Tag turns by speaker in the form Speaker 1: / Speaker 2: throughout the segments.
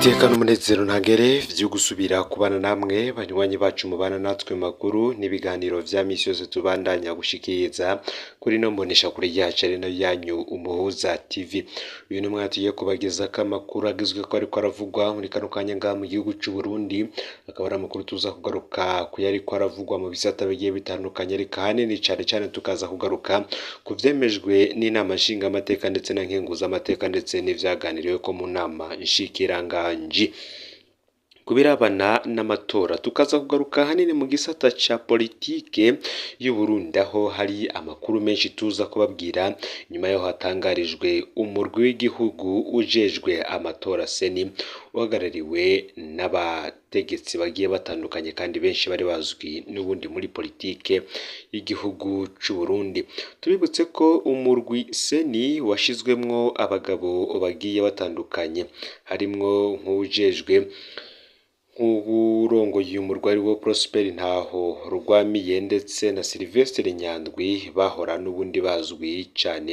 Speaker 1: iteka n'umunezero ntangere vyo gusubira kubana namwe banywanyi bacu mubana natwe makuru n'ibiganiro vya misi yose tubandanya gushikiriza kuri no mbonesha kure yacu ari nayo yanyu Umuhuza TV. Uyu ni umwanya tugiye kubagezako amakuru agizwe ko ariko aravugwa muri kano kanya ngaha mu gihugu c'u Burundi, akaba ari amakuru tuza kugaruka kuyariko aravugwa mu bisata bigiye bitandukanye, ariko ahanini cane tukaza kugaruka ku vyemejwe n'inama nshingamateka ndetse na nkenguzamateka ndetse n'ivyaganiriwe ko mu nama nshikiranganji. Kubirabana n'amatora tukaza kugaruka hanini mu gisata ca politike y'u Burundi, aho hari amakuru menshi tuza kubabwira nyuma yaho hatangarijwe umurwi w'igihugu ujejwe amatora seni uhagarariwe n'abategetsi bagiye batandukanye kandi benshi bari bazwi n'ubundi muri politike y'igihugu c'u Burundi. Tubibutse ko umurwi seni washizwemwo abagabo bagiye batandukanye, harimwo nk'uwujejwe urongoye umurwi ari wo Prosper Ntahorwamiye ndetse na Sylvestre Nyandwi bahora n'ubundi bazwi cane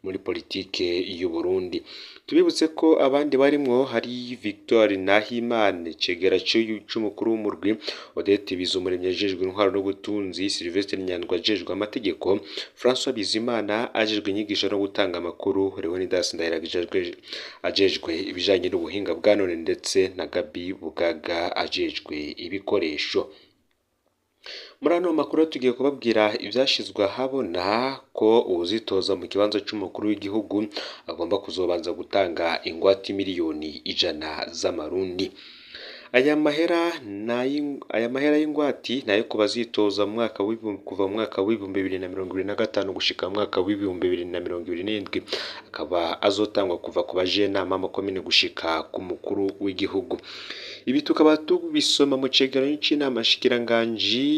Speaker 1: muri politike y'u Burundi. Tubibutse ko abandi barimwo hari Victoire Nahimana cegera c'umukuru w'umurwi, Odette Bizumuremyi ajejwe intwaro n'ubutunzi, Sylvestre Nyandwi ajejwe amategeko, François Bizimana ajejwe inyigisho no gutanga amakuru, Leonidas Ndayiragije ajejwe ibijanye n'ubuhinga bwa none ndetse na Gabi Bugaga ajejwe ibikoresho. Muri ano makuru tugiye kubabwira ivyashizwe ahabona ko uwuzitoza mu kibanza c'umukuru w'igihugu agomba kuzobanza gutanga ingwate miliyoni 100 z'amarundi. Aya mahera y'ingwati nayo kubazitoza mu mwaka kuva mu mwaka w'ibihumbi 2025 gushika mu mwaka w'ibihumbi 2027, akaba azotangwa kuva ku bajenama makomine gushika ku mukuru w'igihugu. Ibi tukaba tubisoma mu cegeranyo c'inama nshikiranganji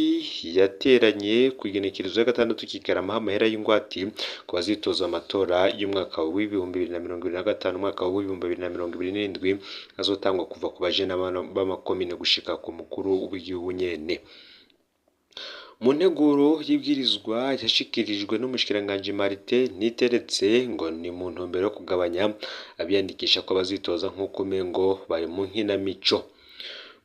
Speaker 1: yateranye kw'igenekerezo ya 6 Kigarama, amahera y'ingwati kubazitoza amatora y'umwaka w'ibihumbi 2025 umwaka w'ibihumbi 2027 azotangwa kuva ku bajenama b'amakomine gushika ku mukuru w'igihugu nyene. Mu nteguro y'ibwirizwa yashikirijwe n'umushikiranganji Martin Niteretse ngo ni mu ntumbero yo kugabanya abiyandikisha ko bazitoza nk'uko umengo bari mu nkinamico.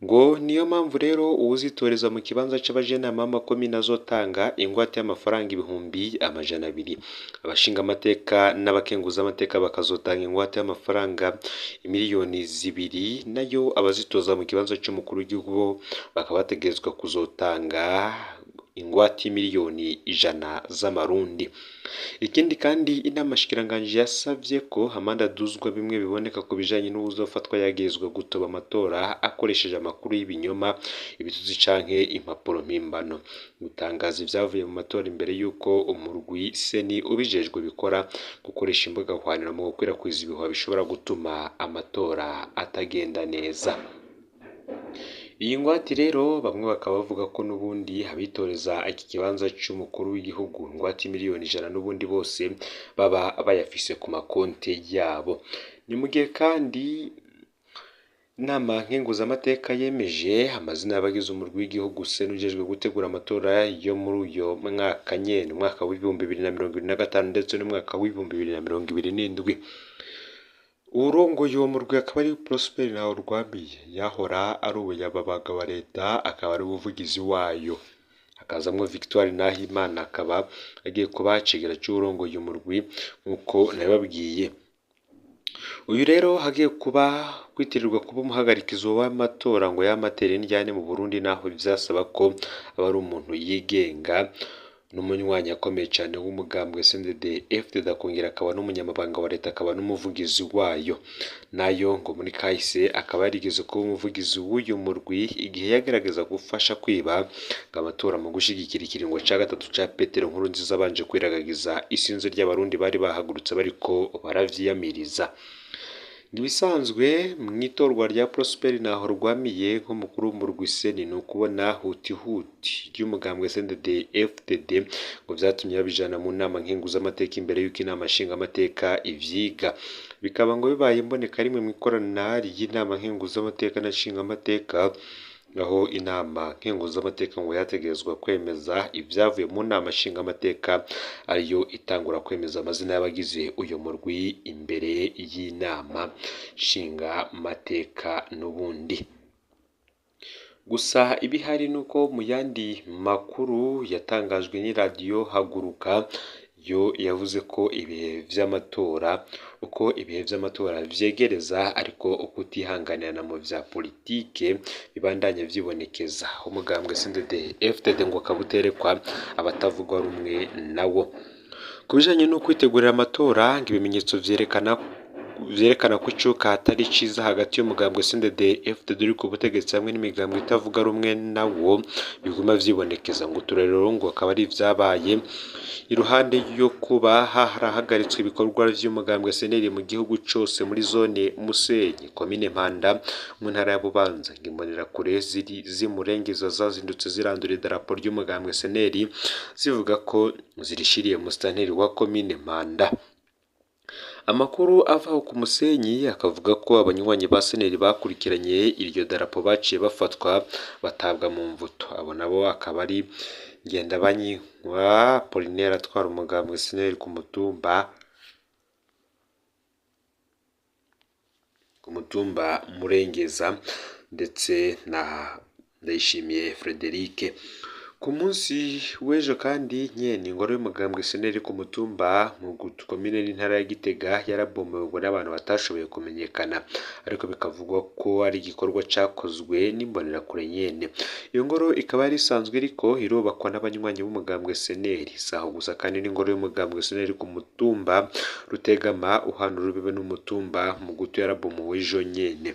Speaker 1: Ngo niyo mpamvu rero uwuzitoreza mu kibanza c'abajenama b'amakomine azotanga ingwate y'amafaranga 200,000, abashinga amateka n'abakenguza amateka bakazotanga ingwate y'amafaranga 2,000,000, nayo abazitoza mu kibanza c'umukuru w'igihugu bakaba bategerezwa kuzotanga ingwate miliyoni 100 z'amarundi. Ikindi kandi inama nshikiranganji yasavye ko amande aduzwa bimwe biboneka ku bijanye n'ubuzofatwa yagirizwa gutoba amatora akoresheje amakuru y'ibinyoma, ibituzi canke impapuro mpimbano. Gutangaza ivyavuye mu matora imbere yuko umurwi seni ubijejwe bikora gukoresha imbuga hwaniro mu gukwirakwiza ibihuha bishobora gutuma amatora atagenda neza. Iyi ngwate rero bamwe bakaba bavuga ko n'ubundi abitoreza iki kibanza c'umukuru w'igihugu ingwate miliyoni 100 n'ubundi bose baba bayafise ku makonte yabo. Ni mu gihe kandi inama nkenguzamateka yemeje amazina y'abagize umurwi w'igihugu seni ujejwe gutegura amatora yo muri uyo mwaka nyene, umwaka w'ibihumbi 2025 ndetse n'umwaka w'ibihumbi 2027. Urongoye uwo murwi akaba ari Prosper Ntahorwamiye yahora ari umunyamabanga wa leta, akaba ari umuvugizi wayo. Hakazamwo Victoire Nahimana akaba agiye kuba cegera c'urongoye umurwi nk'uko nabibabwiye. Uyu rero hagiye kuba kwitirirwa kuba umuhagarikizo w'amatora ngo y'amatere n'ijyane mu Burundi, naho vyasaba ko aba ari umuntu yigenga n'umunywanyi akomeye cane w'umugambwe CNDD-FDD, akongera akaba n'umunyamabanga wa leta akaba n'umuvugizi wayo. Nayo ngo muri kahise akaba yarigeze kuba umuvugizi w'uyu murwi igihe yagerageza gufasha kwiba amatora mu gushigikira ikiringo ca gatatu ca Petero Nkurunziza abanje kwiragagiza isinzi ry'abarundi bari bahagurutse bariko baravyiyamiriza. Ibisanzwe mw'itorwa rya Prosper Ntahorwamiye nk'umukuru w'umurwi seni ni ukubona huti ry'umugambwe CNDD-FDD ngo vyatumye babijana mu nama nkenguzamateka imbere y'uko inama nshingamateka ivyiga. Bikaba ngo bibaye imboneka rimwe mw'ikorana ry'inama nkenguzamateka na nshingamateka aho inama nkenguzamateka ngo yategerezwa kwemeza ibyavuye mu nama nshingamateka ariyo itangura kwemeza amazina y'abagize uyu murwi imbere y'inama nshingamateka n'ubundi. Gusa ibihari nuko mu yandi makuru yatangajwe n'iradiyo Haguruka yo yavuze ko ibihe vy'amatora vyegereza ariko ukutihanganirana mu vya politike bibandanya vyibonekeza. Umugambwe CNDD-FDD ngo kabuterekwa abatavuga rumwe nawo. Ku bijanye no kwitegurira amatora ngo ibimenyetso vyerekana ko icuka atari ciza hagati y'umugambwe CNDD-FDD uri ku butegetsi hamwe n'imigambwe itavuga rumwe nawo biguma vyibonekeza. ngo uturero ngo akaba ari vyabaye iruhande yo kuba harahagaritswe ibikorwa vy'umugambwe CNL mu gihugu cose muri zone Musenyi komine Mpanda mu ntara ya Bubanza. Imbonerakure zimurengeza zazindutse zirandura idarapo ry'umugambwe CNL zivuga ko zirishiriye musitanteri wa komine Mpanda. Amakuru avaho ku Musenyi akavuga ko abanywanyi ba CNL bakurikiranye iryo darapo baciye bafatwa batabwa mu mvuto. Abo nabo akaba ari Ngendabanyinkwa Apollinaire atwara umugambwe CNL ku mutumba Murengeza ndetse na Ndayishimiye Frederic. Ku munsi w'ejo kandi nyene ingoro y'umugambwe CNL ku mutumba mu komine n'intara ya Gitega yarabomowe n'abantu batashoboye kumenyekana, ariko bikavugwa ko ari igikorwa cakozwe n'imbonerakure nyene. Iyo ngoro ikaba yari isanzwe iriko irubakwa n'abanywanyi b'umugambwe CNL. Saho gusa kandi n'ingoro y'umugambwe CNL ku mutumba Rutegama uhana urubibe n'umutumba Mugutu yarabomowe ejo nyene.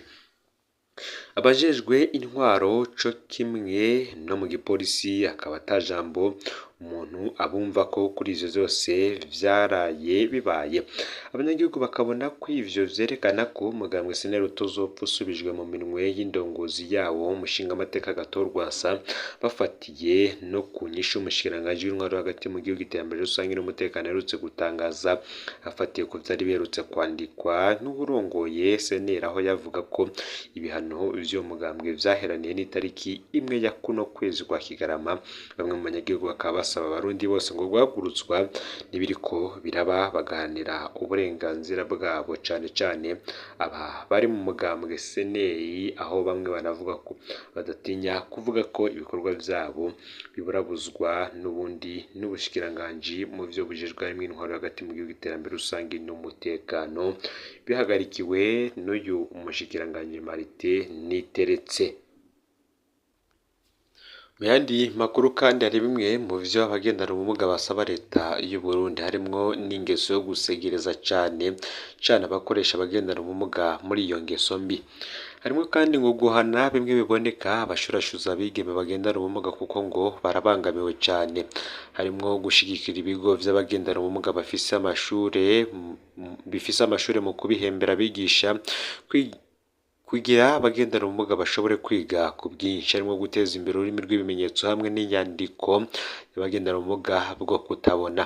Speaker 1: Abajejwe intwaro co kimwe no mu gipolisi akaba atajambo umuntu abumva ko kuri ivyo vyose vyaraye bibaye. Abanyagihugu bakabona ko ivyo vyerekana ko umugambwe CNL utozopfa usubijwe mu minwe y'indongozi yawo umushingamateka Gatorwasa, bafatiye no ku nyishu umushikiranganji w'intwaro hagati mu gihugu iterambere rusange n'umutekano aherutse gutangaza, afatiye ku vyari biherutse kwandikwa n'uburongoye CNL aho yavuga ko ibihano vy'uwo mugambwe vyaheraniye n'itariki imwe ya kuno kwezi kwa Kigarama. Bamwe mu banyagihugu bakaba basaba abarundi bose ngo guhagurutswa n'ibiriko biraba bagahanira uburenganzira bwabo, cane cane aba bari mu mugambwe CNL, aho bamwe banavuga ko badatinya kuvuga ko ibikorwa vyabo biburabuzwa n'ubundi n'ubushikiranganji mu vyo bujejwe harimwo intwaro hagati mu gihugu iterambere rusange n'umutekano, bihagarikiwe n'uyu umushikiranganji Martin Niteretse. Mu yandi makuru kandi hari bimwe mu vyo abagendana ubumuga basaba leta y'u Burundi harimwo n'ingeso yo gusegereza cane abakoresha abagendana ubumuga muri iyo ngeso mbi. Harimo kandi ngo guhana bimwe biboneka abashurashuza abigeme bagendana ubumuga kuko ngo barabangamiwe cane. Harimwo gushigikira ibigo vy'abagendana ubumuga bifise amashure mu kubihembera abigisha kugira abagendana ubumuga bashobore kwiga ku bwinshi, harimo guteza imbere ururimi rw'ibimenyetso hamwe n'inyandiko y'abagendana ubumuga bwo kutabona.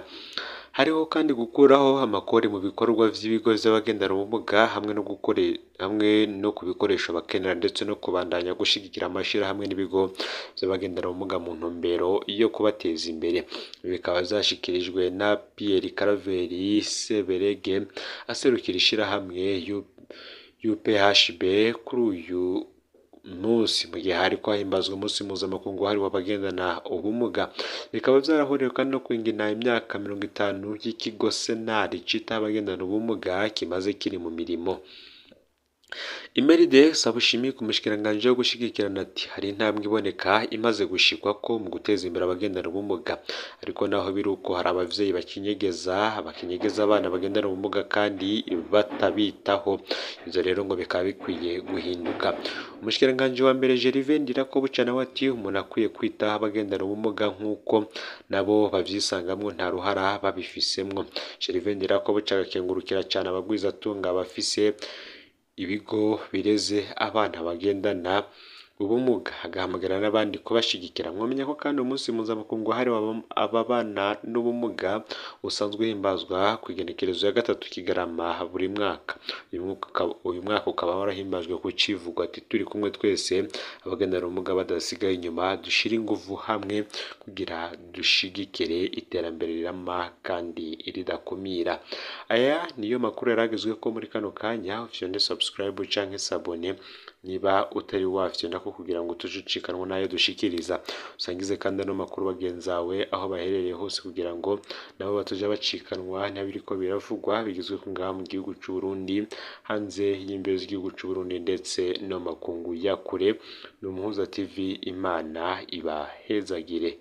Speaker 1: Hariho kandi gukuraho amakori mu bikorwa vy'ibigo vy'abagendana ubumuga hamwe no ku bikoresho bakenera, ndetse no kubandanya gushigikira amashirahamwe n'ibigo vy'abagendana ubumuga mu ntumbero yo kubateza imbere. Bikaba vyashikirijwe na Pierre Claver Seberege aserukira ishirahamwe UPHB kuri uyu munsi mu gihe hariko himbazwa umunsi mpuzamakungu wahariwe abagendana ubumuga. Bikaba vyarahuriwe kandi no kwingina imyaka 50 y'ikigo Senari cita abagendana ubumuga kimaze kiri mu mirimo. Imeride Sabushimi ku mushikiranganji wo gushigikirana ati hari intambwe iboneka imaze gushikwa ko mu guteza imbere abagendana ubumuga, ariko naho biruko hari abavyeyi bakinyegeza abana bagendana ubumuga kandi batabitaho. Ivyo rero ngo bikaba bikwiye guhinduka. Umushikiranganji wa mbere Gervais Ndirakobuca nawe ati umuntu akwiye kwitaho abagendana ubumuga nk'uko nabo bavyisangamwo nta ruhara babifisemwo. Gervais Ndirakobuca agakengurukira cane abagwizatunga bafise ibigo bireze abana bagendana ubumuga, agahamagara n'abandi kubashigikira. Mwomenya ko kandi umunsi mpuzamakungu wahariwe ababana n'ubumuga usanzwe uhimbazwa ku igenekerezo ya 3 Kigarama buri mwaka. Uyu mwaka ukaba warahimbajwe ku civugo ati turi kumwe twese abagendana ubumuga badasigaye inyuma, dushire inguvu hamwe kugira dushigikire iterambere rirama kandi ridakumira. Aya niyo makuru yaragezwe ko muri kano kanya. Ufyonde subscribe canke sabone niba utari wafyonda ko kugira ngo tujucikanwa nayo dushikiriza. Usangize kandi no makuru bagenzawe aho baherereye hose kugira ngo nabo batuja bacikanwa ntabiriko biravugwa bigizwe ku ngaha mu gihugu c'u Burundi, hanze y'imbibe z'igihugu c'u Burundi ndetse no makungu ya kure. Ni Umuhuza TV, Imana ibahezagire.